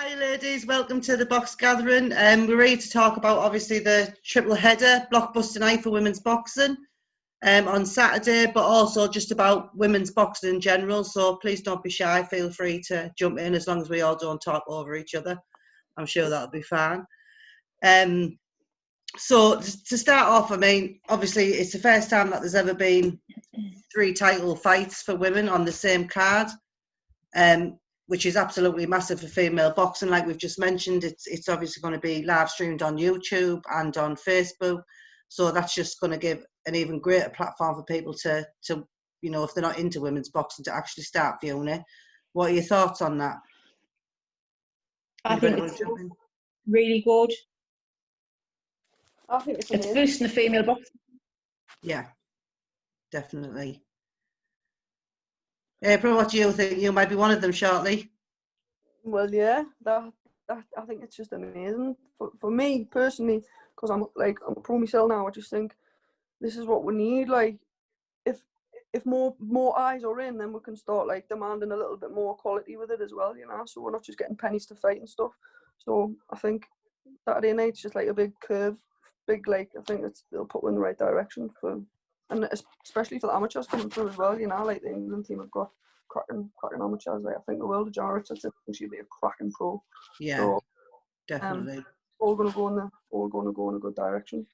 Hi ladies, welcome to the Box Gathering. We're ready to talk about obviously the triple header, blockbuster night for women's boxing on Saturday, but also just about women's boxing in general. So please don't be shy, feel free to jump in as long as we all don't talk over each other. I'm sure that'll be fine. So to start off, I mean, obviously it's the first time that there's ever been 3 title fights for women on the same card. Which is absolutely massive for female boxing. Like we've just mentioned, it's obviously going to be live streamed on YouTube and on Facebook. So that's just going to give an even greater platform for people to you know, if they're not into women's boxing, to actually start viewing it. What are your thoughts on that? I think it's really good. I think it's boosting the female boxing. Yeah, definitely. April, what do you think? You might be one of them shortly. Well, yeah, that I think it's just amazing. For me personally, because I'm a pro myself now, I just think this is what we need. Like, if more eyes are in, then we can start like demanding a little bit more quality with it as well, you know. So we're not just getting pennies to fight and stuff. So I think Saturday night's just like a big curve, I think it'll put in the right direction and especially for the amateurs coming through as well, you know, like the England team have got cracking amateurs. Like I think the world of Jarrett, I think she'll be a cracking pro. Yeah, so, definitely. All going to go in a good direction.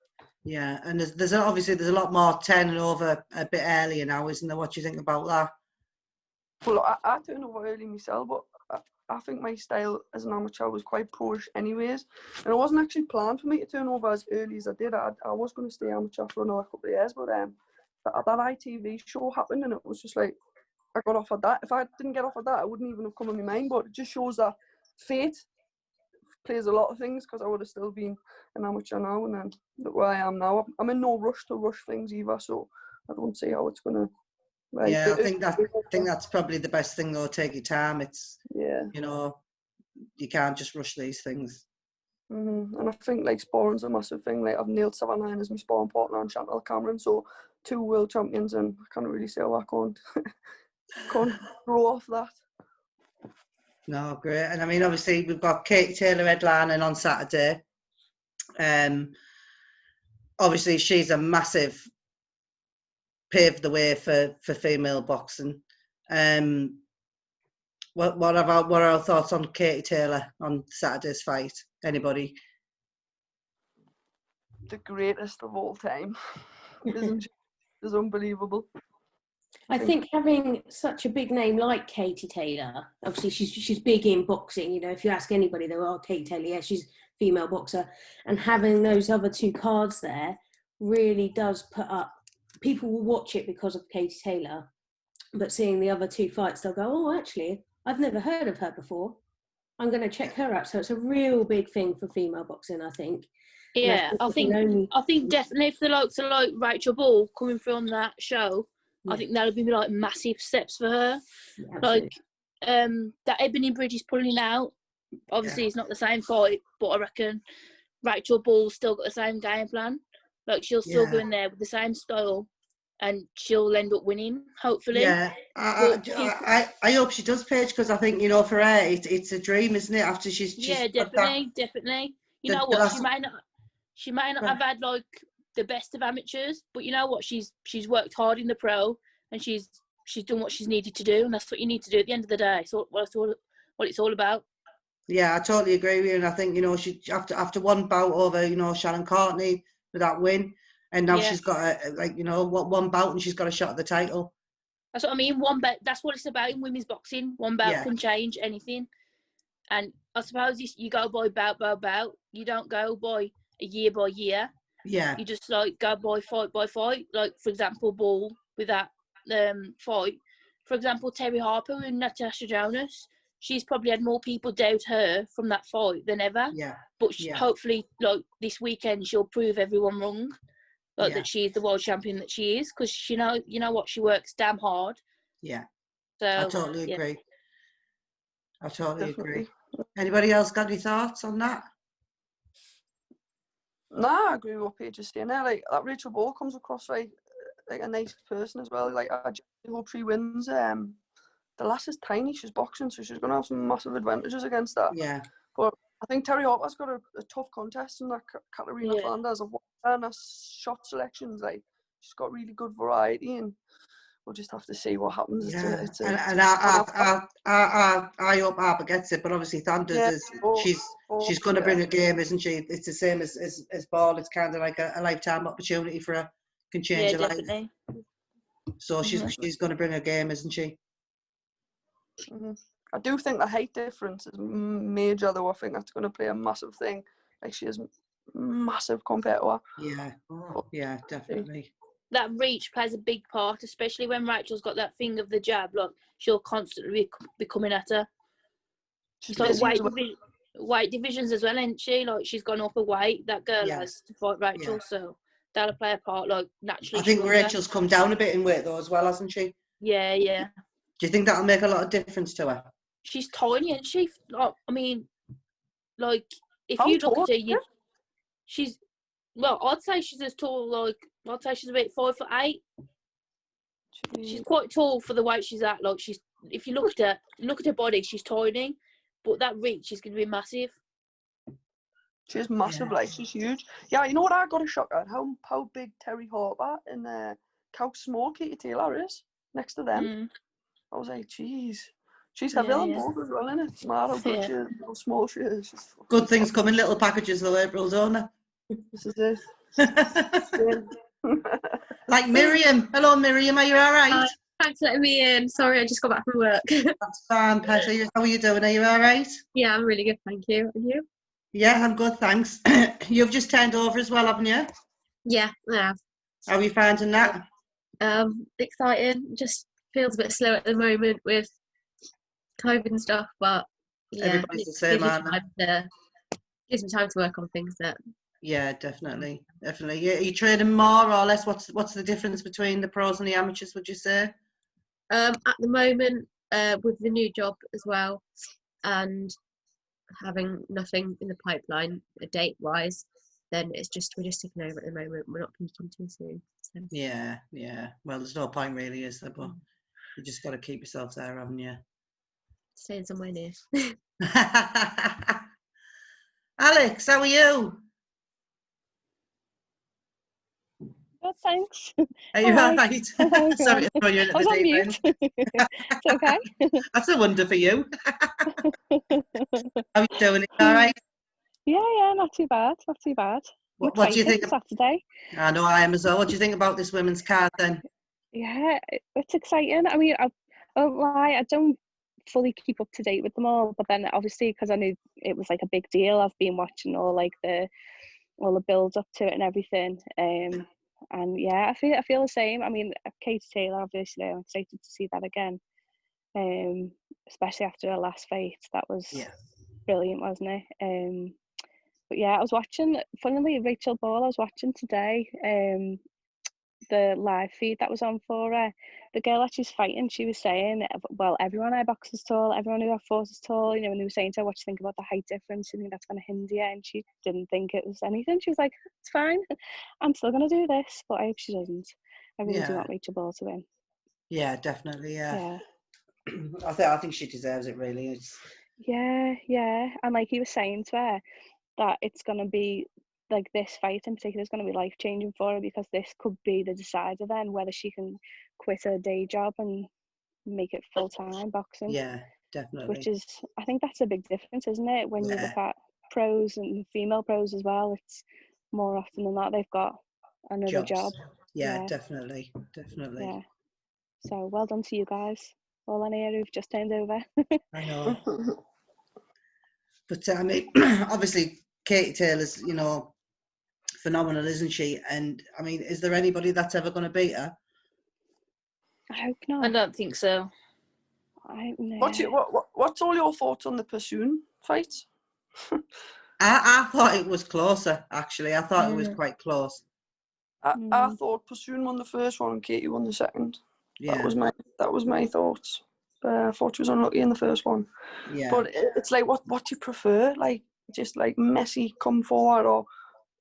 Yeah, and there's obviously a lot more turning over a bit earlier now, isn't there? What do you think about that? Well, I turned over early myself, but I think my style as an amateur was quite pro-ish anyways, and it wasn't actually planned for me to turn over as early as I did. I was going to stay amateur for another couple of years, but that ITV show happened, and it was just like I got offered that. If I didn't get offered that, I wouldn't even have come in my mind. But it just shows that fate plays a lot of things, because I would have still been an amateur now, and then look where I am now. I'm in no rush to rush things either, so I don't see how it's going to. Right. Yeah, I think that's probably the best thing though. Take your time. It's, you know, you can't just rush these things. Mm-hmm. And I think like sparring's a massive thing. Like I've nailed 7-9 as my sparring partner and Chantal Cameron, so 2 world champions, and I can't really see how I can't grow off that. No, great. And I mean, obviously we've got Katie Taylor headlining on Saturday. Obviously she's a massive paved the way for female boxing. What are our thoughts on Katie Taylor on Saturday's fight? Anybody? The greatest of all time, isn't she? It's unbelievable. I think having such a big name like Katie Taylor, obviously she's big in boxing. You know, if you ask anybody, they'll, oh, Katie Taylor, yeah, she's a female boxer. And having those other 2 cards there really does put up. People will watch it because of Katie Taylor, but seeing the other 2 fights, they'll go, oh, actually, I've never heard of her before. I'm going to check her out. So it's a real big thing for female boxing, I think. Yeah, I think definitely if the likes of like Rachel Ball coming through on that show, I think that'll be like massive steps for her. Yeah, like that Ebony Bridges pulling out, obviously it's not the same fight, but I reckon Rachel Ball's still got the same game plan. Like she'll still go in there with the same style, and she'll end up winning, hopefully. Yeah, I hope she does, Paige, because I think, you know, for her it's a dream, isn't it? After she's definitely. You know what? She might not have had like the best of amateurs, but you know what? She's worked hard in the pro, and she's done what she's needed to do, and that's what you need to do at the end of the day. So what it's all about. Yeah, I totally agree with you, and I think, you know, she after one bout over, you know, Shannon Courtney with that win, and now she's got one bout and she's got a shot at the title. That's what I mean. One bout. That's what it's about in women's boxing. One bout can change anything, and I suppose you go by bout. You don't go by year. Yeah. You just like go by fight. Like for example, Ball with that fight. For example, Terry Harper and Natasha Jonas. She's probably had more people doubt her from that fight than ever. Yeah. But hopefully, like this weekend, she'll prove everyone wrong. Like that she is the world champion that she is, because you know what, she works damn hard. Yeah. So I totally agree. I totally agree. Anybody else got any thoughts on that? No, I agree with what Paige is saying there. Like that Rachel Ball comes across like a nice person as well. Like I hope she wins. The lass is tiny, she's boxing, so she's gonna have some massive advantages against that. Yeah. But I think Terry Harper's got a tough contest in that Katarina Flanders. I've watched her and her shot selections. Like, she's got really good variety, and we'll just have to see what happens. Yeah. I hope Harper gets it, but obviously Thunders she's going to bring a game, isn't she? It's the same as Ball. It's kind of like a lifetime opportunity for her. Can change her definitely. life. So she's going to bring a game, isn't she? I do think the height difference is major, though. I think that's going to play a massive thing. Like, she is massive compared to her. Yeah, yeah, definitely. That reach plays a big part, especially when Rachel's got that thing of the jab. Like, she'll constantly be coming at her. She's like weight divisions as well, isn't she? Like, she's gone up a weight, that girl has, to fight Rachel, so that'll play a part, like, naturally. I think Rachel's come down a bit in weight, though, as well, hasn't she? Yeah. Do you think that'll make a lot of difference to her? She's tiny, isn't she? Like, I mean, like, if you look at her, she's, well, I'd say she's as tall, like, I'd say she's about 5'8". She's quite tall for the weight she's at. Like, she's, if you look at her body, she's tiny, but that reach is going to be massive. She's massive, like, she's huge. Yeah, you know what I got a shock at? How big Terry Harper and how small Katie Taylor is next to them. I was like, jeez. She's heavy on board as well, isn't it? It's mad how good she is, how small she is. Good things come in little packages, though, April, don't they? This is it. Like Miriam. Hello, Miriam. Are you all right? Hi. Thanks for letting me in. Sorry, I just got back from work. That's fine, Pesha. How are you doing? Are you all right? Yeah, I'm really good, thank you. And you? Yeah, I'm good, thanks. You've just turned over as well, haven't you? Yeah, I have. How are you finding that? Exciting. Just feels a bit slow at the moment with COVID and stuff, but yeah, everybody's the same, aren't they? Gives me time to work on things that. Yeah, definitely. Yeah, are you trading more or less? What's the difference between the pros and the amateurs, would you say? At the moment, with the new job as well, and having nothing in the pipeline, date wise, then we're just ticking over at the moment. We're not peaking too soon. So. Yeah. Well, there's no point really, is there? But you just got to keep yourself there, haven't you? Staying somewhere near. Alex, how are you? Good, thanks. Are you all right? Sorry to throw you into the deep end. It's okay. That's a wonder for you. How are you doing? All right? Yeah, not too bad. What do you think? Saturday. I know I am as well. What do you think about this women's card then? Yeah, it's exciting. I mean, I won't lie, I don't fully keep up to date with them all, but then obviously because I knew it was like a big deal, I've been watching all the build up to it and everything. And yeah, I feel the same. I mean, Katie Taylor, obviously, I'm excited to see that again. Especially after her last fight, that was brilliant, wasn't it? But yeah, I was watching. Funnily, Rachel Ball, I was watching today. The live feed that was on for her. The girl that she's fighting, she was saying, well, everyone I box is tall, everyone who I fought is tall. You know, when they were saying to her, what do you think about the height difference? You think that's going to hinder you? And she didn't think it was anything. She was like, it's fine. I'm still going to do this, but I hope she doesn't. I really do want Rachel Ball to win. Yeah, definitely. Yeah. I think she deserves it. Really. Yeah. And like he was saying to her, that it's going to be like this fight in particular is going to be life changing for her, because this could be the decider then whether she can quit her day job and make it full time boxing. Yeah, definitely. Which is, I think that's a big difference, isn't it? When you look at pros and female pros as well, it's more often than not they've got another job. Yeah, definitely. Yeah. So well done to you guys, all on here who've just turned over. I know. But I mean, obviously, Katie Taylor's, phenomenal, isn't she? And I mean, is there anybody that's ever going to beat her? I hope not. I don't think so. I don't know. What's all your thoughts on the Persoon fight? I thought it was closer, actually. I thought it was quite close. I thought Persoon won the first one and Katie won the second. Yeah. That was my thoughts. I thought she was unlucky in the first one. Yeah. But it's like, what do you prefer? Like, just like messy come forward, or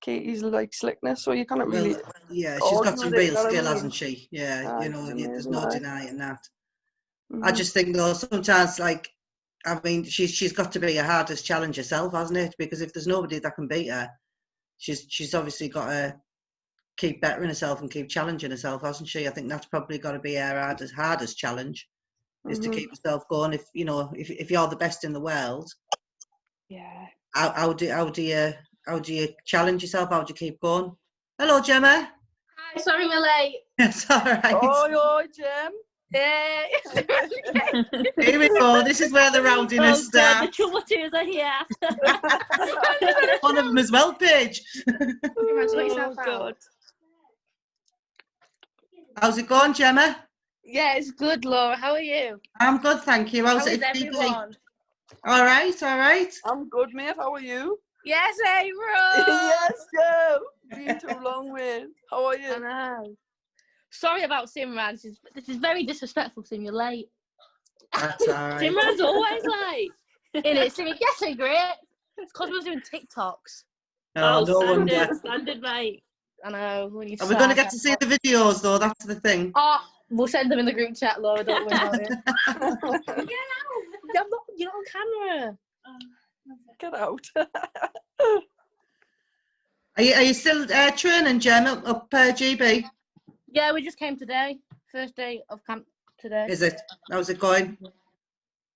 Katie's like slickness? So you can't really. Yeah, she's got some real skill, hasn't she? Yeah, there's no denying that. I just think though sometimes, like, I mean, she's got to be her hardest challenge herself, hasn't it? Because if there's nobody that can beat her, she's obviously got to keep bettering herself and keep challenging herself, hasn't she? I think that's probably got to be her hardest challenge, is to keep herself going. If you know, if you're the best in the world, Yeah. How do you challenge yourself? How do you keep going? Hello, Gemma. Hi, sorry we're late. It's all right. Oh, Jem. Yeah. Here we go. This is where the rowdiness starts. The trouble-twos are here. One of them as well, Paige. Oh, God. How's it going, Gemma? Yeah, it's good, Laura. How are you? I'm good, thank you. How How's is it? everyone? All right, all right. I'm good, mate. How are you? Yes, April. Yes, Joe. Been too long, mate. How are I you? know. Sorry about Simran. This is very disrespectful, Sim. You're late. That's all right. Simran's always late. In it, Sim. Yes, I agree. It's because we was doing TikToks. Oh, no wonder. Standard, mate. I know. Are we going to get to see the videos, though? That's the thing. Oh, we'll send them in the group chat, Laura. Don't worry about it. Yeah, you're not on camera. Get out. Are you still training, Gemma, up GB? Yeah, we just came today. First day of camp today. Is it? How's it going?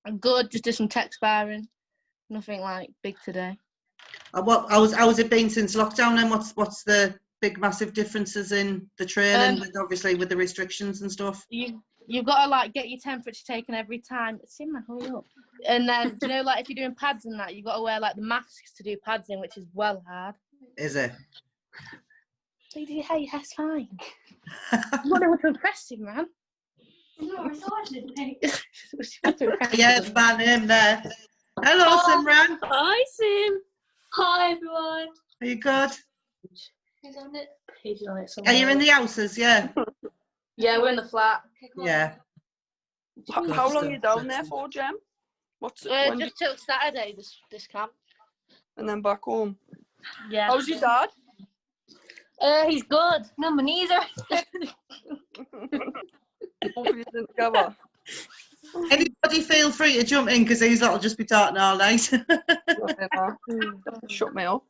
I'm good. Just did some tech sparring. Nothing like big today. How's it been since lockdown? And what's the big massive differences in the training, obviously with the restrictions and stuff? You've got to like get your temperature taken every time. Simran, hurry up. And then you know, like if you're doing pads and that, you've got to wear like the masks to do pads in, which is well hard. Is it? So you do your hair, your hair's fine. You want to impress him, man. Yeah, it's my name there. Hello, Simran. Hi, Sim. Hi, everyone. Are you good? Who's on it? Who's on it? Are you in the houses? Yeah. Yeah, we're in the flat. Yeah. How long are you down there for, Jem? Just till Saturday, this camp. And then back home. Yeah. How's your dad? He's good. No, my knees are. Hopefully you didn't together. Anybody feel free to jump in, because these lot will just be talking all night. Shut me up.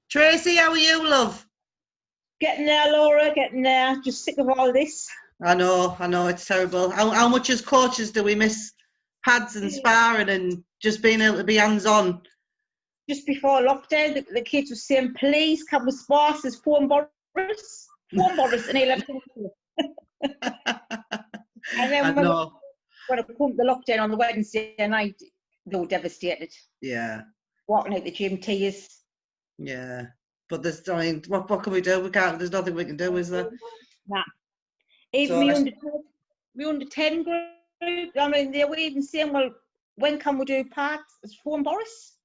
Tracy, how are you, love? Getting there, Laura, getting there. Just sick of all this. I know, it's terrible. How much as coaches do we miss pads and sparring and just being able to be hands-on? Just before lockdown, the kids were saying, please, can we spar? Says, phone Boris, and he left. And then when it come to the lockdown on the Wednesday night, they were devastated. Yeah. Walking out the gym, tears. Yeah. But there's, I mean, what can we do? There's nothing we can do, is there? Nah. Even me under 10 group, I mean, they were even saying, well, when can we do parts? It's phone Boris.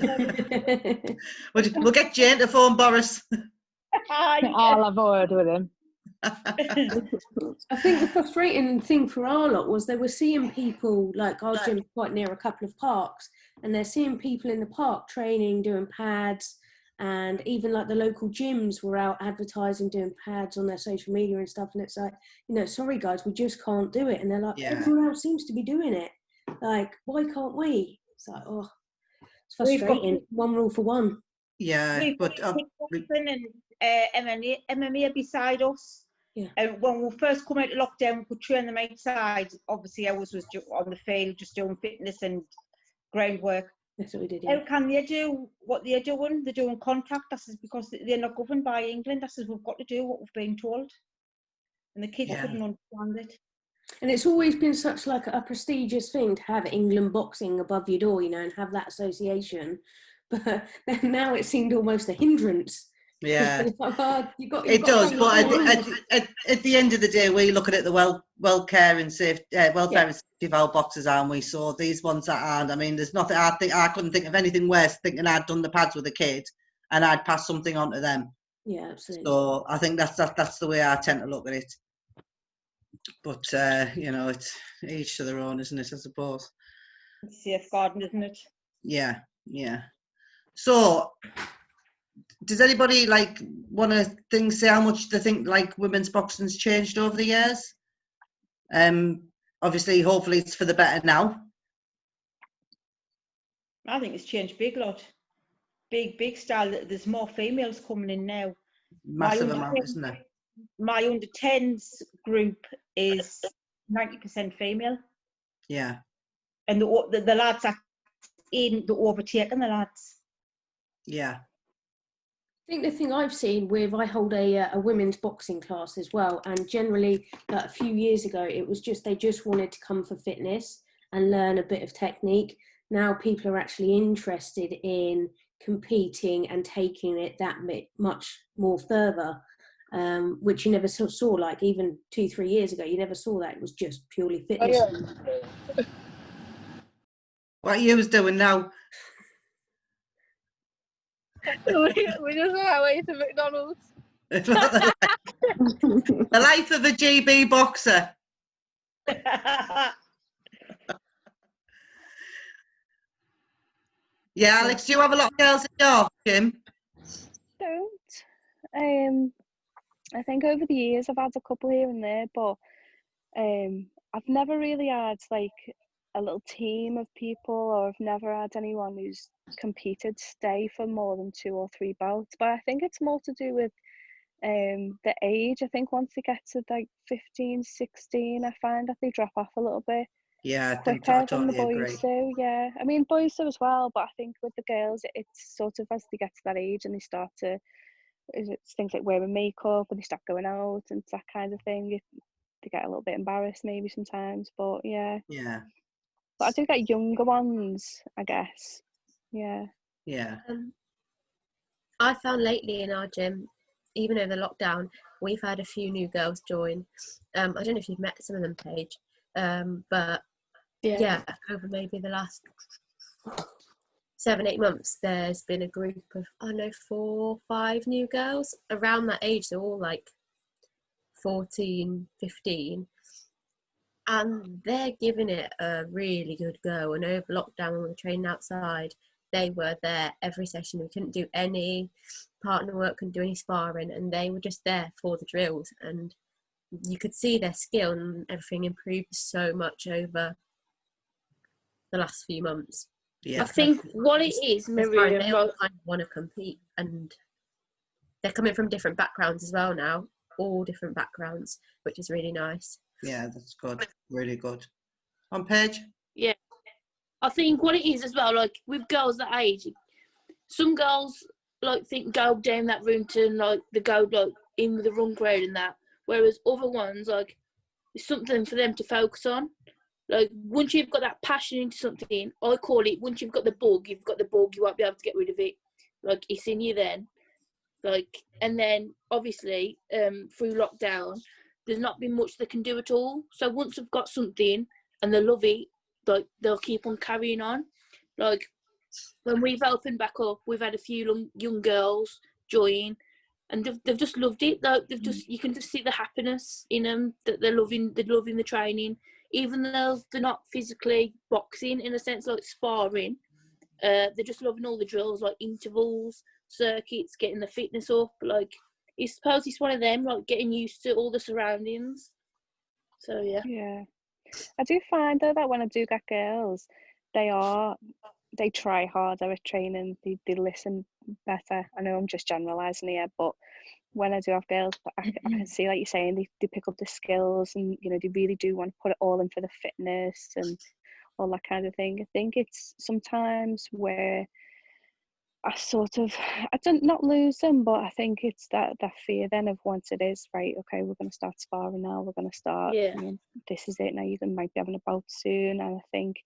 We'll get Jane to phone Boris. I'll have a word with him. I think the frustrating thing for our lot was they were seeing people, like our gym's quite near a couple of parks, and they're seeing people in the park training, doing pads, and even like the local gyms were out advertising, doing pads on their social media and stuff, and it's like, you know, sorry guys, we just can't do it. And they're like, everyone else seems to be doing it. Like, why can't we? It's like, oh, it's frustrating. One rule for one. Yeah, but and MMA beside us. Yeah. And when we first come out of lockdown, we could train them outside. Obviously, ours was on the field, just doing fitness and groundwork. That's what we did. Yeah. How can they do what they're doing? They're doing contact. That's because they're not governed by England. That's we've got to do what we've been told. And the kids couldn't understand it. And it's always been such like a prestigious thing to have England boxing above your door, you know, and have that association. But now it seemed almost a hindrance. Yeah, it does. But at the end of the day, we're looking at the welfare and safety of our boxers, aren't we? So these ones that aren't. I mean, there's nothing. I couldn't think of anything worse thinking I'd done the pads with a kid and I'd pass something on to them. Yeah, absolutely. So I think that's the way I tend to look at it. But you know, it's each to their own, isn't it? I suppose. It's safeguarding, isn't it? Yeah. So, does anybody like want to say how much they think like women's boxing's changed over the years? obviously, hopefully it's for the better now. I think it's changed big lot. Big style. There's more females coming in now. Massive amount, isn't there? My under 10s group is 90% female. Yeah. And the lads are in the overtaking the lads. Yeah. I think the thing I've seen I hold a women's boxing class as well, and generally a few years ago it was they just wanted to come for fitness and learn a bit of technique. Now people are actually interested in competing and taking it that much more further, which you never saw, like even 2-3 years ago, you never saw that. It was just purely fitness. What are you doing now? we just on our way to McDonald's. The life of a GB boxer. Yeah, Alex, do you have a lot of girls in your gym? Don't. I think over the years I've had a couple here and there, but I've never really had like a little team of people, or I've never had anyone who's competed stay for more than 2 or 3 bouts. But I think it's more to do with the age. I think once they get to like 15, 16, I find that they drop off a little bit. Yeah, I think quicker I totally than the boys agree. do. Yeah, I mean boys do as well, but I think with the girls it's sort of as they get to that age and they start to, it's things like wearing makeup and they start going out and that kind of thing. They get a little bit embarrassed maybe sometimes, but yeah. Yeah. But I do get younger ones, I guess. Yeah. Yeah. I found lately in our gym, even over lockdown, we've had a few new girls join. I don't know if you've met some of them, Paige, but yeah, over maybe the last 7-8 months, there's been a group of, 4 or 5 new girls around that age. They're all like 14, 15. And they're giving it a really good go. And over lockdown, when we were training outside, they were there every session. We couldn't do any partner work, couldn't do any sparring, and they were just there for the drills. And you could see their skill and everything improved so much over the last few months. Yeah. I think what it is, Maria, they all kind of want to compete, and they're coming from different backgrounds as well now, all different backgrounds, which is really nice. Yeah, that's good. Really good. On Paige? Yeah. I think what it is as well, like with girls that age, some girls like think go down that route and like they go like in with the wrong crowd and that, whereas other ones like it's something for them to focus on. Like once you've got that passion into something, I call it, once you've got the bug, you won't be able to get rid of it. Like it's in you then. Like, and then obviously through lockdown, there's not been much they can do at all. So once they've got something and they love it, like they'll keep on carrying on. Like when we've opened back up, we've had a few young girls join, and they've just loved it. They've just, you can just see the happiness in them, that they're loving the training, even though they're not physically boxing in a sense, like sparring. They're just loving all the drills, like intervals, circuits, getting the fitness up. Like I suppose it's one of them, like getting used to all the surroundings. So yeah. I do find though that when I do get girls, they try harder at training, they listen better. I know I'm just generalising here, but when I do have girls, I can see, like you're saying, they pick up the skills, and you know, they really do want to put it all in for the fitness and all that kind of thing. I think it's sometimes where I don't not lose them, but I think it's that fear then of once it is right, okay, we're going to start sparring now, we're going to start, this is it now, you might be having a bout soon. And I think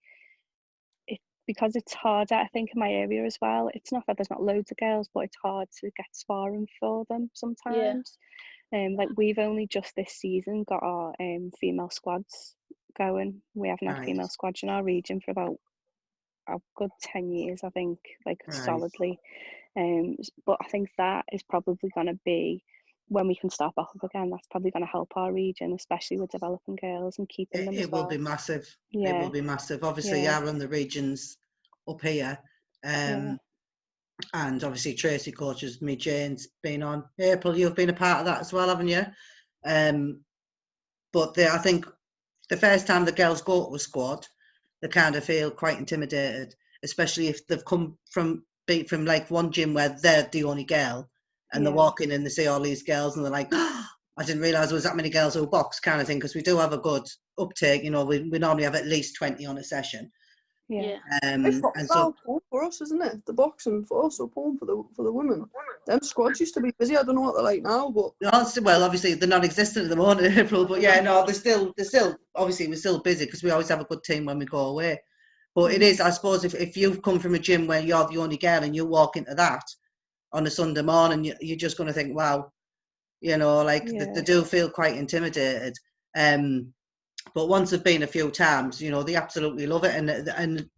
because it's harder, I think in my area as well, it's not that there's not loads of girls, but it's hard to get sparring for them sometimes. Like we've only just this season got our female squads going. We haven't had female squads in our region for about a good 10 years, I think, like solidly. But I think that is probably going to be, when we can start back up again, that's probably going to help our region, especially with developing girls and keeping them as well. It will be massive. Yeah. It will be massive. Obviously, I run the regions up here. And obviously Tracy coaches me, Jane's been on. April, you've been a part of that as well, haven't you? But I think the first time the girls go to a squad, they kind of feel quite intimidated, especially if they've come from like one gym where they're the only girl, and they walk in and they see all these girls and they're like, oh, I didn't realise there was that many girls who box, kind of thing, because we do have a good uptake. You know, we normally have at least 20 on a session. Yeah. It's not And so for us, isn't it? The boxing for us, or porn for the women. Them squads used to be busy. I don't know what they're like now, but well, obviously they're non-existent at the moment, April. But yeah, no, they're still obviously we're still busy because we always have a good team when we go away. But it is, I suppose, if you've come from a gym where you're the only girl and you walk into that on a Sunday morning, you're just going to think, wow, you know, like they do feel quite intimidated. But once they've been a few times, you know, they absolutely love it. And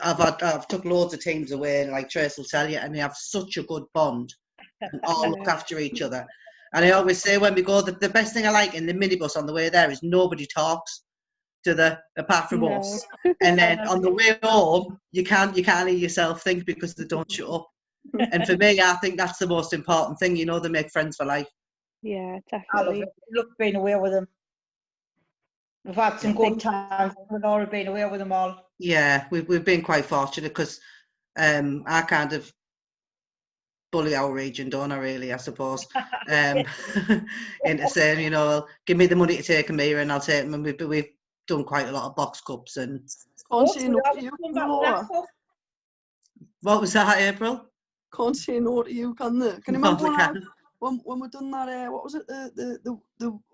I've took loads of teams away, like Trace will tell you, and they have such a good bond and all look after each other. And I always say when we go, the best thing I like in the minibus on the way there is nobody talks to apart from us. And then on the way home, you can't hear yourself think because they don't shut up. And for me, I think that's the most important thing. You know, they make friends for life. Yeah, I definitely. love being away with them. We've had some good times. We've already been away with them all. Yeah, we've been quite fortunate because I kind of bully our region, don't I, really, I suppose, into saying, you know, give me the money to take them here and I'll take them. And we've done quite a lot of box cups and... Can't say no to you, Laura. What was that, April? Can't say no to you, can they? Can you remember when we done that, what was it,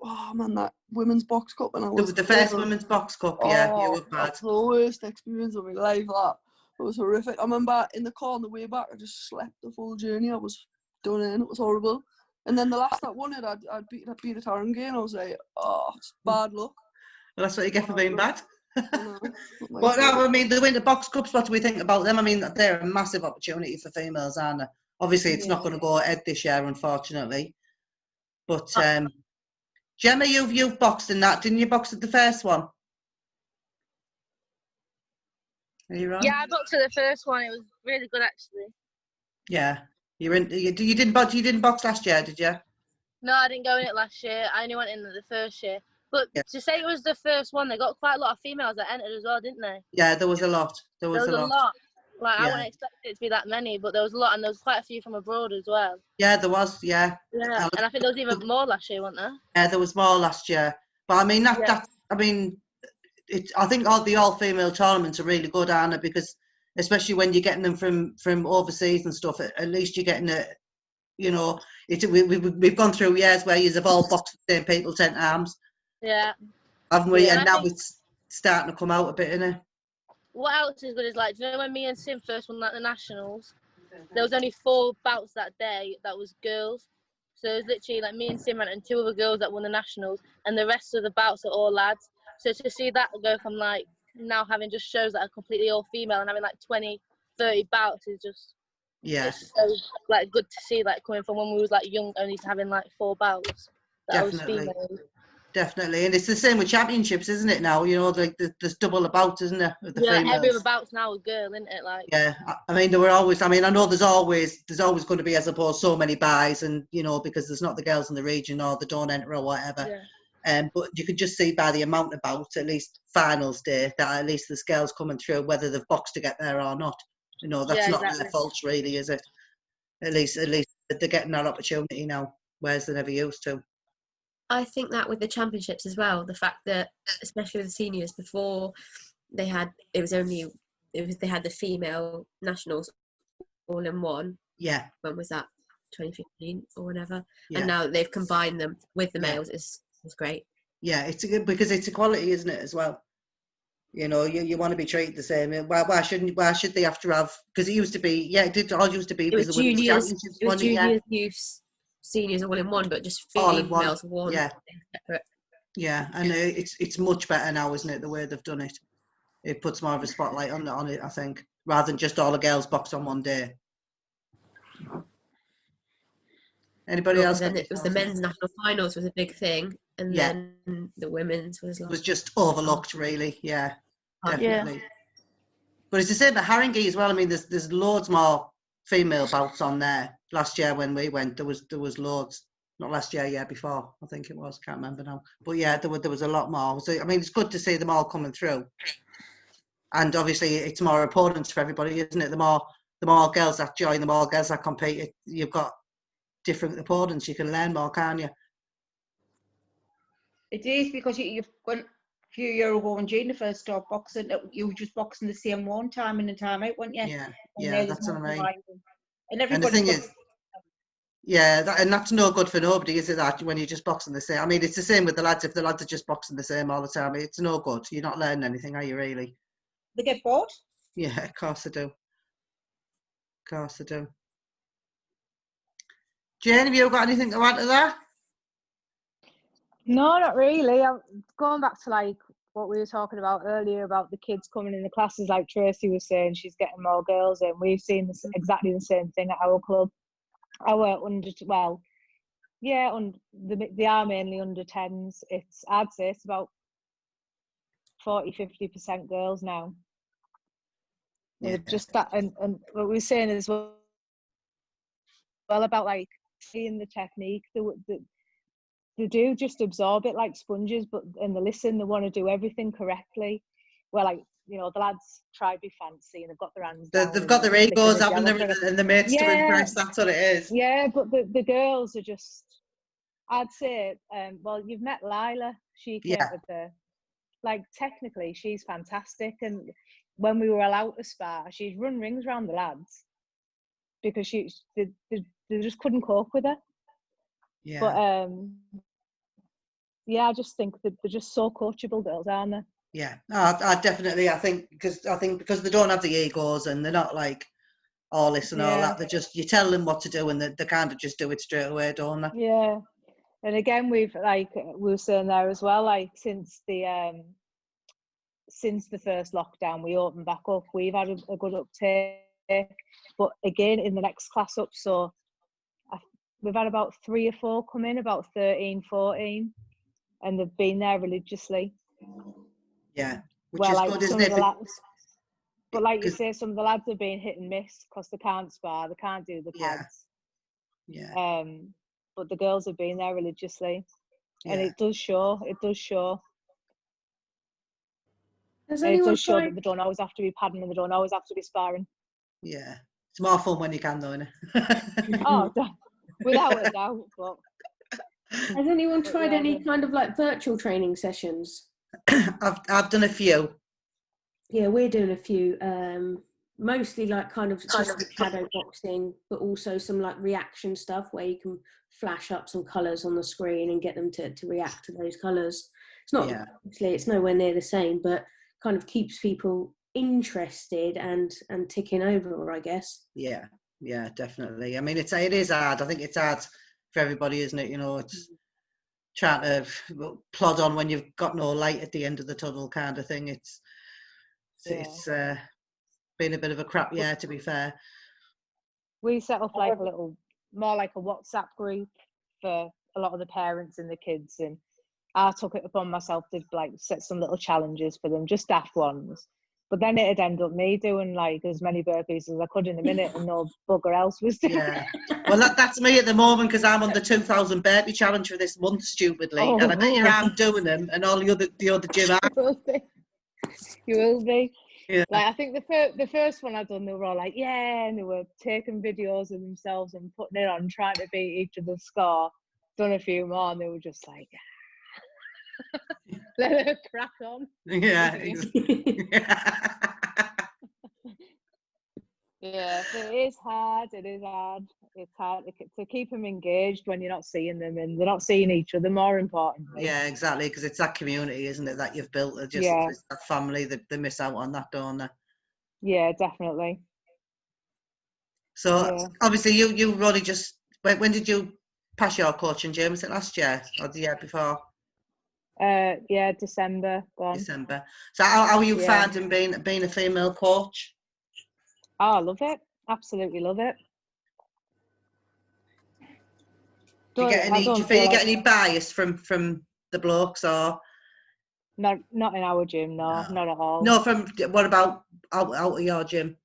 oh man, that women's box cup? And I was the first women's box cup, yeah, you were bad. That was the worst experience of my life, that. It was horrific. I remember in the car on the way back, I just slept the full journey. I was done in, it was horrible. And then the last that won it, I'd beat the Tarangay, and I was like, oh, it's bad luck. Well, that's what you get for being bad. But no, I mean, the Winter Box Cups, what do we think about them? I mean, they're a massive opportunity for females, aren't they? Obviously, it's not going to go ahead this year, unfortunately. But Gemma, you've boxed in that, didn't you? Box at the first one? Are you wrong? Yeah, I boxed at the first one. It was really good, actually. Yeah, you didn't box last year, did you? No, I didn't go in it last year. I only went in the first year. But to say it was the first one, they got quite a lot of females that entered as well, didn't they? Yeah, there was a lot. There was a lot. Like, I wouldn't expect it to be that many, but there was a lot, and there was quite a few from abroad as well. Yeah, there was, yeah. Yeah, and I think there was even more last year, wasn't there? Yeah, there was more last year. But I mean, I think all the all-female tournaments are really good, aren't they? Because especially when you're getting them from overseas and stuff, at least you're getting it, you know, we've gone through years where you've all boxed the same people 10 times. Yeah. Haven't we? And now it's starting to come out a bit, isn't it? What else is good is, like, do you know when me and Sim first won, like, the Nationals? There was only 4 bouts that day that was girls. So it was literally, like, me and Sim and 2 other girls that won the Nationals, and the rest of the bouts are all lads. So to see that go from, like, now having just shows that are completely all female and having, like, 20, 30 bouts is just... Yeah. It's so, like, good to see, like, coming from when we was, like, young, only to having, like, 4 bouts that was female. Definitely, and it's the same with championships, isn't it? Now, you know, like there's double about, isn't there? With the females. Every other bout's now a girl, isn't it? Like. Yeah, I mean, there were always. I mean, I know there's always going to be, I suppose, so many buys, and you know, because there's not the girls in the region or they don't enter or whatever. Yeah. But you can just see by the amount of bouts, at least finals day, that at least there's girls coming through, whether they've boxed to get there or not. You know, that's not their fault, really, is it? At least they're getting that opportunity now, whereas they never used to. I think that with the championships as well, the fact that, especially with the seniors, before they had the female nationals all in one. Yeah. When was that? 2015 or whatever. Yeah. And now they've combined them with the males. It's great. Yeah, it's good because it's equality, isn't it, as well? You know, you want to be treated the same. Why should they have to have? Because it used to be, it did all used to be. It was juniors, youths, seniors all in one, but just females one. Yeah. Separate. Yeah, and it's much better now, isn't it? The way they've done it, it puts more of a spotlight on it. I think, rather than just all the girls box on one day. Anybody else? Then it was the men's national finals was a big thing, and then the women's was just overlooked, really. Yeah, definitely. Yeah. But it's the same at Haringey as well. I mean, there's loads more female bouts on there. Last year when we went, there was loads. Not last year, year before, I think it was. Can't remember now. But yeah, there was a lot more. So I mean, it's good to see them all coming through. And obviously, it's more opponents for everybody, isn't it? The more girls that join, the more girls that compete. You've got different opponents. You can learn more, can't you? It is, because you've when a few years ago when Gina first started boxing, you were just boxing the same one time in and time out, weren't you? Yeah, And yeah, now there's that's what more I mean. variety. And And the everybody's thing is, yeah, and that's no good for nobody, is it? That when you're just boxing the same. I mean, it's the same with the lads. If the lads are just boxing the same all the time, it's no good. You're not learning anything, are you? Really? they get bored. Yeah, of course they do. Of course they do. Jane, have you got anything to add to that? No, not really. I'm going back to like what we were talking about earlier about the kids coming in the classes, like Tracy was saying, she's getting more girls in. We've seen exactly the same thing at our club. Our they are mainly under 10s. I'd say it's about 40-50% girls now. Yeah. Just that, and what we were saying as well about like seeing the technique, they do just absorb it like sponges, and they listen, they want to do everything correctly. Well, like, you know, the lads try to be fancy and they've got their hands down. They've got their egos, haven't they, and the mates to impress. That's what it is. Yeah, but the girls are just, I'd say, well, you've met Lila. She came with the, like, technically, she's fantastic. And when we were allowed to spar, she'd run rings around the lads because they just couldn't cope with her. Yeah. But yeah, I just think that they're just so coachable girls, aren't they? Yeah, I definitely. I think because they don't have the egos and they're not like all this and all that. They're just, you tell them what to do and they kind of just do it straight away, don't they? Yeah, and again, we've, like we were saying there as well, like since the first lockdown, we opened back up. We've had a good uptake, but again in the next class up, so we've had about 3 or 4 come in, about 13, 14, and they've been there religiously. Yeah, which is good, isn't it? But like you say, some of the lads have been hit and miss because they can't spar, they can't do the pads. Yeah. But the girls have been there religiously, and it does show. It does show. It does show that they don't always have to be padding and they don't always have to be sparring. Yeah, it's more fun when you can, though, isn't it? Oh, without a doubt. But has anyone tried any kind of like virtual training sessions? I've done a few. Yeah, we're doing a few. Mostly like kind of shadow boxing, but also some like reaction stuff where you can flash up some colours on the screen and get them to react to those colours. It's not obviously it's nowhere near the same, but kind of keeps people interested and ticking over, I guess. Yeah, definitely. I mean, it is hard. I think it's hard for everybody, isn't it? You know, it's trying to plod on when you've got no light at the end of the tunnel, kind of thing. It's been a bit of a crap year, to be fair. We set up like more like a WhatsApp group for a lot of the parents and the kids, and I took it upon myself to like set some little challenges for them, just daft ones. But then it'd end up me doing like as many burpees as I could in a minute, and no bugger else was doing. Yeah. Well, that's me at the moment because I'm on the 2,000 burpee challenge for this month, stupidly, and I bet I'm doing them, and all the other gym are. You will be. Yeah. Like I think the first one I done, they were all like, yeah, and they were taking videos of themselves and putting it on, trying to beat each other's score. Done a few more, and they were just like, let her crack on. Yeah. Yeah, it is hard. It is hard. It's hard to keep them engaged when you're not seeing them and they're not seeing each other, more importantly. Yeah, exactly, because it's that community, isn't it, that you've built. It's that family that they miss out on that, don't they? Yeah, definitely. So, obviously, you only just... When did you pass your coaching, Jim? Was it last year or the year before? Yeah, December. December. So how are you finding being a female coach? Oh, I love it. Absolutely love it. Do you get any bias from the blokes or? Not in our gym, no, not at all. No, what about out of your gym?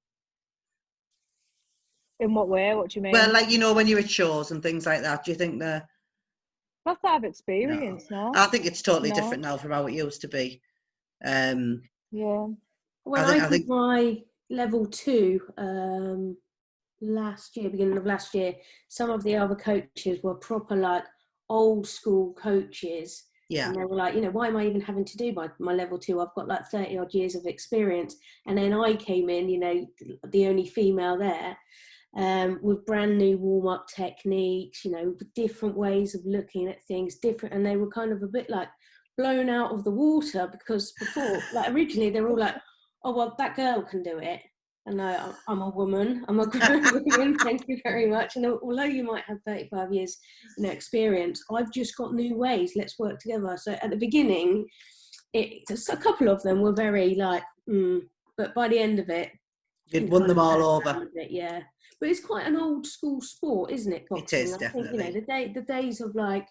In what way? What do you mean? Well, like, you know, when you're at shows and things like that, do you think they're have to have No, experience, no? I think it's totally No. different now from how it used to be. Yeah. When I I did think my level 2 last year, beginning of last year, some of the other coaches were proper like old school coaches. yeah, And they were like, you know, why am I even having to do my level 2? I've got like 30 odd years of experience. And then I came in, you know, the only female there, with brand new warm-up techniques, you know, different ways of looking at things, different. And they were kind of a bit like blown out of the water, because before, like originally they were all like, oh, well, that girl can do it. And I'm a woman, I'm a grown woman, thank you very much. And although you might have 35 years, you know, experience, I've just got new ways, let's work together. So at the beginning, a couple of them were very like, but by the end of it, you'd won them all over. Yeah, but it's quite an old school sport, isn't it, boxing? It is, I think, definitely. you know, the days of like,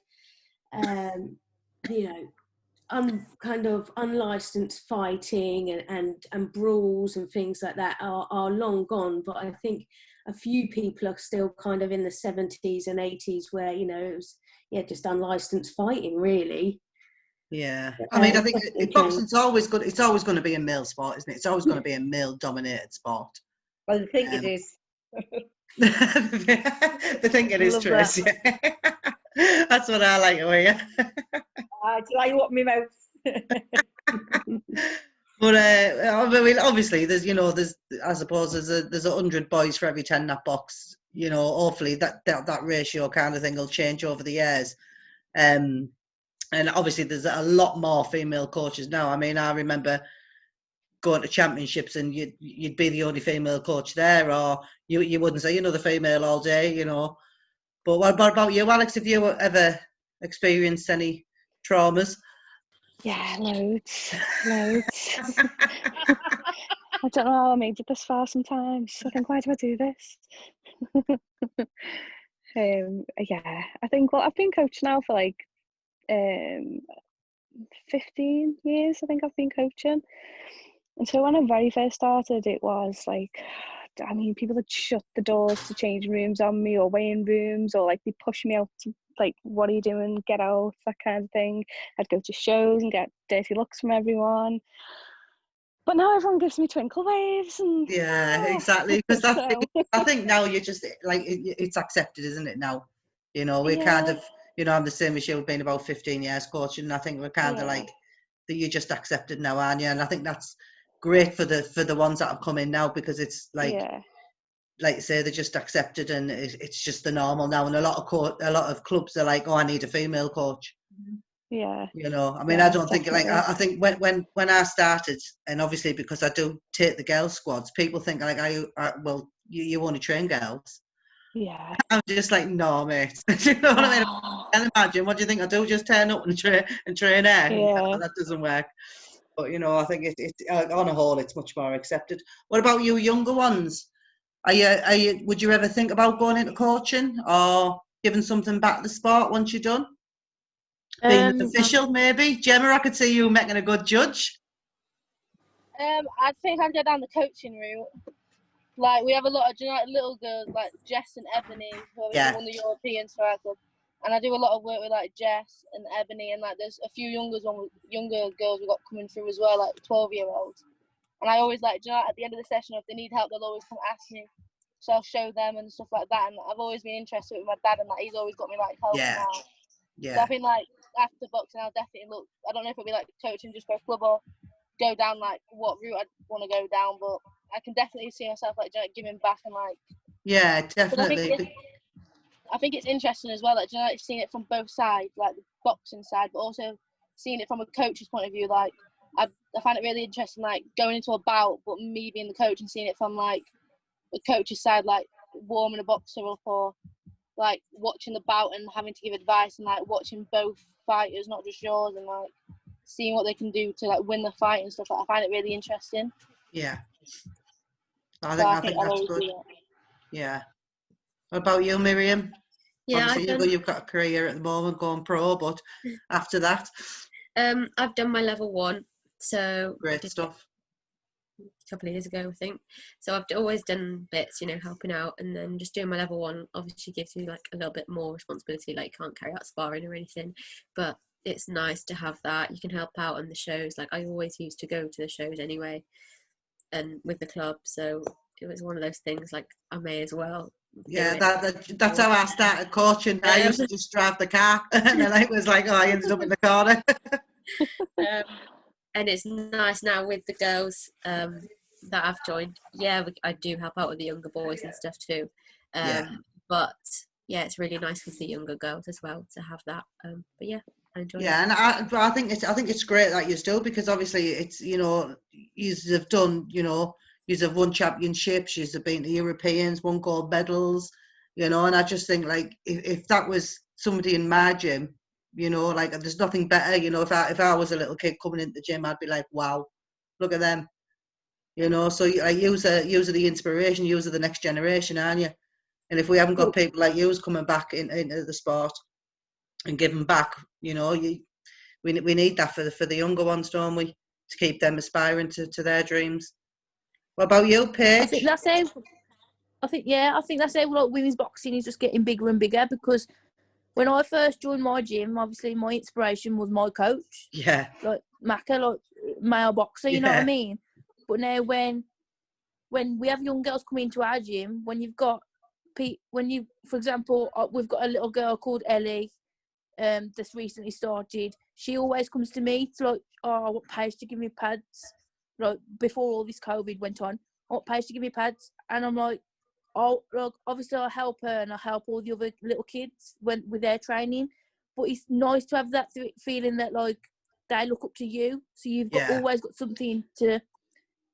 you know, kind of unlicensed fighting and brawls and things like that are long gone. But I think a few people are still kind of in the 70s and 80s where, you know, it was just unlicensed fighting, really. Yeah, I mean, I think boxing's always good. It's always going to be a male sport, isn't it? It's always going to be a male-dominated sport. Well, I think it is. They think it is, Trace. Yeah. That's what I like to hear. Till I open my mouth. But I mean, obviously, there's, you know, I suppose there's 100 boys for every 10 that box. You know, hopefully that ratio kind of thing will change over the years. And obviously, there's a lot more female coaches now. I mean, I remember going to championships and you'd be the only female coach there, or you wouldn't say another female all day, you know. But what about you, Alex? Have you ever experienced any traumas? Yeah, loads. I don't know how I made it this far sometimes. I think, why do I do this? Yeah, I think, well, I've been coaching now for like 15 years. I think I've been coaching. And so when I very first started, it was like, I mean, people would shut the doors to changing rooms on me, or weighing rooms, or like they push me out to, like, what are you doing? Get out, that kind of thing. I'd go to shows and get dirty looks from everyone. But now everyone gives me twinkle waves. And yeah, exactly. Because I think now you're just like, it's accepted, isn't it? Now, you know, we're kind of, you know, I'm the same as you. We've been about 15 years coaching, and I think we're kind of like that. You're just accepted now, aren't you? And I think that's great for the ones that have come in now, because it's like you say, they're just accepted, and it's just the normal now. And a lot of clubs are like, oh, I need a female coach. Yeah. You know, I mean, I don't think like, I think when I started, and obviously because I do take the girls squads, people think like, well, you only train girls. Yeah. I'm just like, no, mate. You know what I mean? I can't imagine. What do you think I do? Just turn up and train air? Yeah. That doesn't work. But, you know, I think it's on a whole, it's much more accepted. What about you younger ones? Would you ever think about going into coaching, or giving something back to the sport once you're done? Being an official, maybe? Gemma, I could see you making a good judge. I think I'd go down the coaching route. Like, we have a lot of, like, little girls like Jess and Ebony, who won the European Circle. And I do a lot of work with like Jess and Ebony, and like there's a few younger girls we got coming through as well, like 12-year-olds. And I always like, at the end of the session, if they need help, they'll always come ask me. So I'll show them and stuff like that. And I've always been interested with my dad, and like he's always got me like helping out. Yeah. So I think like after boxing, I'll definitely look. I don't know if it'll be like coaching just for a club, or go down like what route I'd want to go down, but I can definitely see myself like giving back and like. Yeah, definitely. I think it's interesting as well, like, like seeing it from both sides, like the boxing side, but also seeing it from a coach's point of view. Like, I find it really interesting, like going into a bout, but me being the coach and seeing it from like the coach's side, like warming a boxer up, or like watching the bout and having to give advice, and like watching both fighters, not just yours, and like seeing what they can do to like win the fight and stuff. Like, I find it really interesting. Yeah, I think that's good. Yeah. What about you, Miriam? Yeah, obviously you've got a career at the moment going pro, but after that, I've done my level 1, so great stuff. couple of years ago, I think. So I've always done bits, you know, helping out, and then just doing my level 1 obviously gives you like a little bit more responsibility. Like, you can't carry out sparring or anything, but it's nice to have that. You can help out on the shows. Like, I always used to go to the shows anyway, and with the club, so it was one of those things like I may as well. Yeah, that's how I started coaching. I used to just drive the car, and then I was like, oh, I ended up in the corner. And it's nice now with the girls that I've joined. Yeah, I do help out with the younger boys and stuff too. But yeah, it's really nice with the younger girls as well to have that. But yeah, I enjoy it. Yeah, and I think it's great that you still, because obviously it's, you know, you have done, you know, you have won championships, you have been to Europeans, won gold medals, you know, and I just think, like, if that was somebody in my gym, you know, like, there's nothing better, you know, if I was a little kid coming into the gym, I'd be like, wow, look at them, you know. So I use the inspiration, use the next generation, aren't you? And if we haven't got people like you coming back into the sport and giving back, you know, we need that for the younger ones, don't we, to keep them aspiring to their dreams. What about you, Paige? I think that's it. I think that's it. Like, women's boxing is just getting bigger and bigger, because when I first joined my gym, obviously my inspiration was my coach. Yeah. Like Maka, like male boxer, you know what I mean? But now when we have young girls come into our gym, for example, we've got a little girl called Ellie, that's recently started. She always comes to me to like, oh, I want Paige to give me pads. Like, before all this COVID went on, I want Paige to give me pads, and I'm like, oh, look, obviously I'll help her and I'll help all the other little kids with their training. But it's nice to have that feeling that, like, they look up to you, so you've always got something to,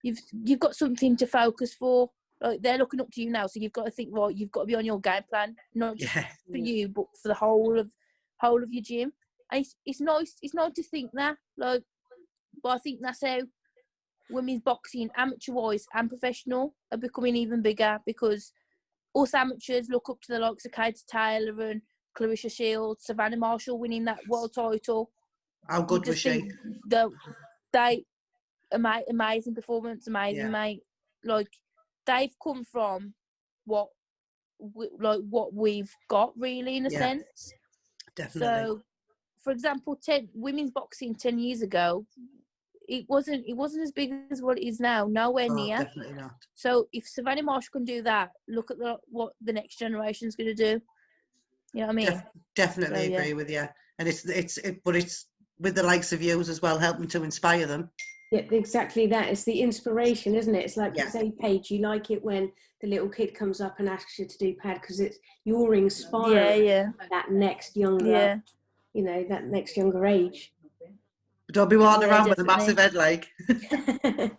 you've got something to focus for. Like, they're looking up to you now, so you've got to think, right, you've got to be on your game plan, not just for you, but for the whole of your gym. And it's nice to think that, like, but I think that's how women's boxing, amateur-wise and professional, are becoming even bigger, because us amateurs look up to the likes of Katie Taylor and Clarissa Shields, Savannah Marshall winning that world title. How good was she? Amazing performance, mate. Like, they've come from what we've got, really, in a sense. Definitely. So, for example, women's boxing 10 years ago, it wasn't as big as what it is now. Nowhere near. Definitely not. So if Savannah Marshall can do that, look at what the next generation's going to do. You know what I mean? Definitely agree with you. And it's with the likes of you as well, helping to inspire them. Yeah, exactly that. It's the inspiration, isn't it? It's like you say, Paige, you like it when the little kid comes up and asks you to do pad, because you're inspiring that next younger, you know, that next younger age. Don't be walking around with a massive head, like. I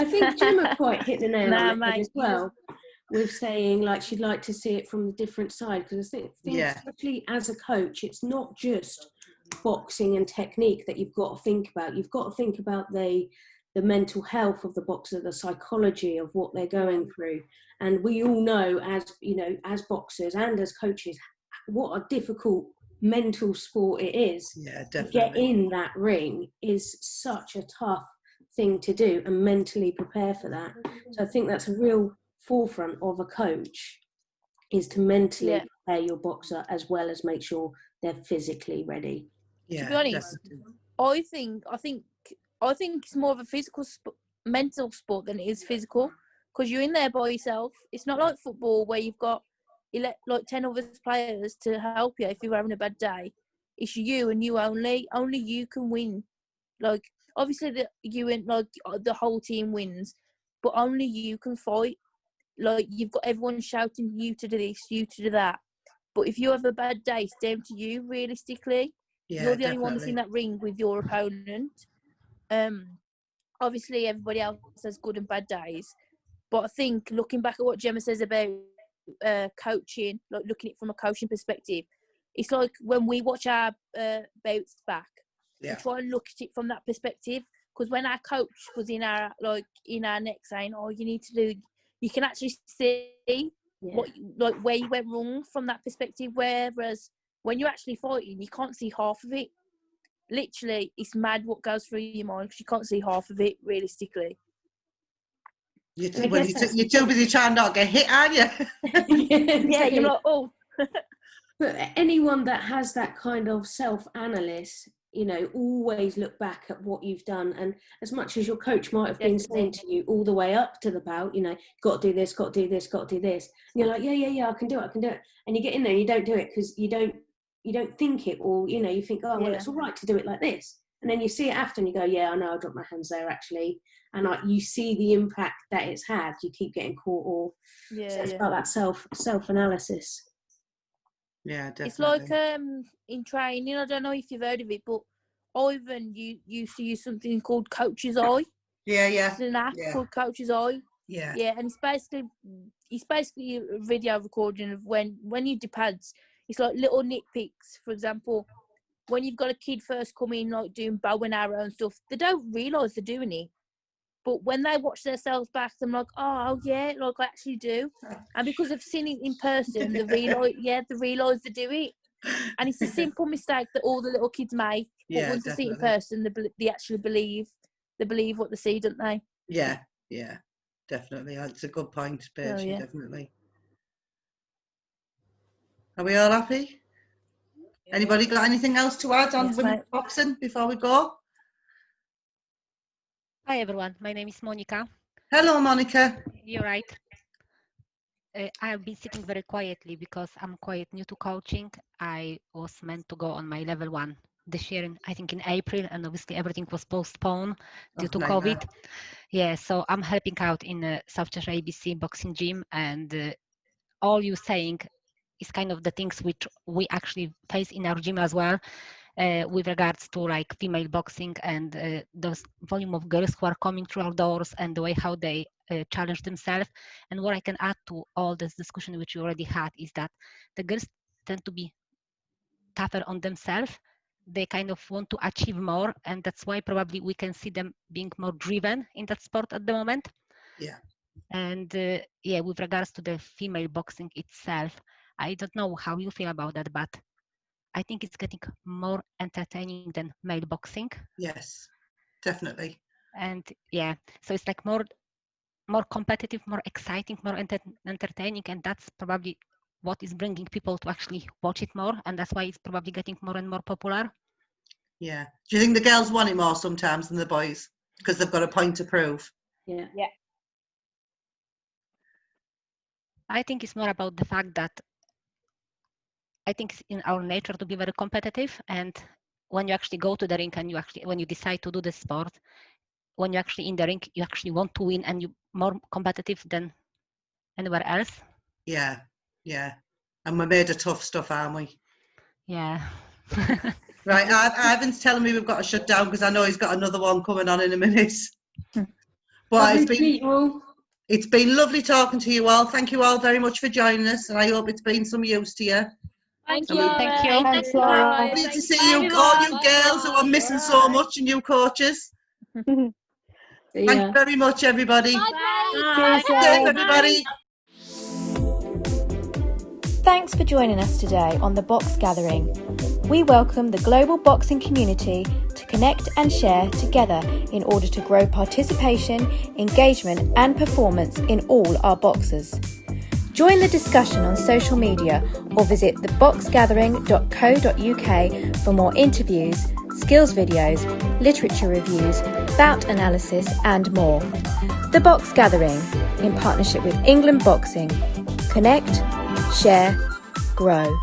think Gemma quite hit the nail on the head as well, with saying, like, she'd like to see it from the different side, because I think especially as a coach, it's not just boxing and technique that you've got to think about. You've got to think about the mental health of the boxer, the psychology of what they're going through. And we all know, as you know, as boxers and as coaches, what a difficult mental sport it is. Yeah, definitely. To get in that ring is such a tough thing to do, and mentally prepare for that. So I think that's a real forefront of a coach, is to mentally prepare your boxer as well as make sure they're physically ready. To be honest, I think it's more of a mental sport than it is physical, because you're in there by yourself. It's not like football where you've got like 10 other players to help you if you're having a bad day. It's you and you only. Only you can win. Like, obviously the whole team wins, but only you can fight. Like, you've got everyone shouting you to do this, you to do that. But if you have a bad day, it's down to you, realistically. You're the only one that's in that ring with your opponent. Obviously everybody else has good and bad days, but I think, looking back at what Gemma says about coaching, like looking at it from a coaching perspective, it's like when we watch our bouts back, we try and look at it from that perspective, because when our coach was in our neck saying, oh, you need to do, you can actually see what, like, where you went wrong from that perspective, whereas when you're actually fighting, you can't see half of it. Literally, it's mad what goes through your mind, because you can't see half of it, realistically. You're too busy trying not to get hit, aren't you? Yeah, you're like, oh. But anyone that has that kind of self-analysis, you know, always look back at what you've done. And as much as your coach might have been saying to you all the way up to the bout, you know, got to do this, got to do this, got to do this. And you're like, yeah, I can do it. And you get in there and you don't do it because you don't think it, or, you know, you think, oh, well, it's all right to do it like this. And then you see it after and you go, yeah, I know I dropped my hands there actually. And you see the impact that it's had. You keep getting caught, or it's about that self-analysis. Yeah, definitely. It's like in training, I don't know if you've heard of it, but Ivan used to use something called Coach's Eye. Yeah. It's an app called Coach's Eye. Yeah. Yeah, and it's basically a video recording of when you do pads. It's like little nitpicks. For example, when you've got a kid first come in, like doing bow and arrow and stuff, they don't realise they're doing it. But when they watch themselves back, I'm like, oh yeah, like I actually do. And because I've seen it in person, they realise they do it. And it's a simple mistake that all the little kids make. But once they see it in person, they actually believe what they see, don't they? Yeah, definitely. That's a good point, Percy, definitely. Are we all happy? Anybody got anything else to add on women's boxing before we go? Hi everyone, my name is Monica. Hello Monica. You're right. I have been sitting very quietly because I'm quite new to coaching. I was meant to go on my level 1 this year, I think in April, and obviously everything was postponed due to COVID. Yeah, so I'm helping out in South Cheshire ABC boxing gym, and all you saying is kind of the things which we actually face in our gym as well. With regards to like female boxing and those volume of girls who are coming through our doors and the way how they challenge themselves. And what I can add to all this discussion which we already had is that the girls tend to be tougher on themselves. They kind of want to achieve more, and that's why probably we can see them being more driven in that sport at the moment. Yeah. And with regards to the female boxing itself, I don't know how you feel about that, but I think it's getting more entertaining than male boxing. Yes, definitely. And so it's like more competitive, more exciting, more entertaining, and that's probably what is bringing people to actually watch it more, and that's why it's probably getting more and more popular. Yeah. Do you think the girls want it more sometimes than the boys because they've got a point to prove? Yeah. I think it's more about the fact that I think it's in our nature to be very competitive, and when you actually go to the ring and when you decide to do the sport, when you're actually in the ring, you actually want to win and you're more competitive than anywhere else. Yeah. And we're made of tough stuff, aren't we? Yeah. Right, Ivan's telling me we've got to shut down because I know he's got another one coming on in a minute. But it's been lovely talking to you all. Thank you all very much for joining us, and I hope it's been some use to you. Thank you. Thank you. Thanks, Laura. Lovely to see you, all you girls who are missing so much, and you coaches. Thank you very much, everybody. Bye. Bye, everybody. Thanks for joining us today on The Box Gathering. We welcome the global boxing community to connect and share together in order to grow participation, engagement and performance in all our boxers. Join the discussion on social media or visit theboxgathering.co.uk for more interviews, skills videos, literature reviews, bout analysis and more. The Box Gathering, in partnership with England Boxing. Connect, share, grow.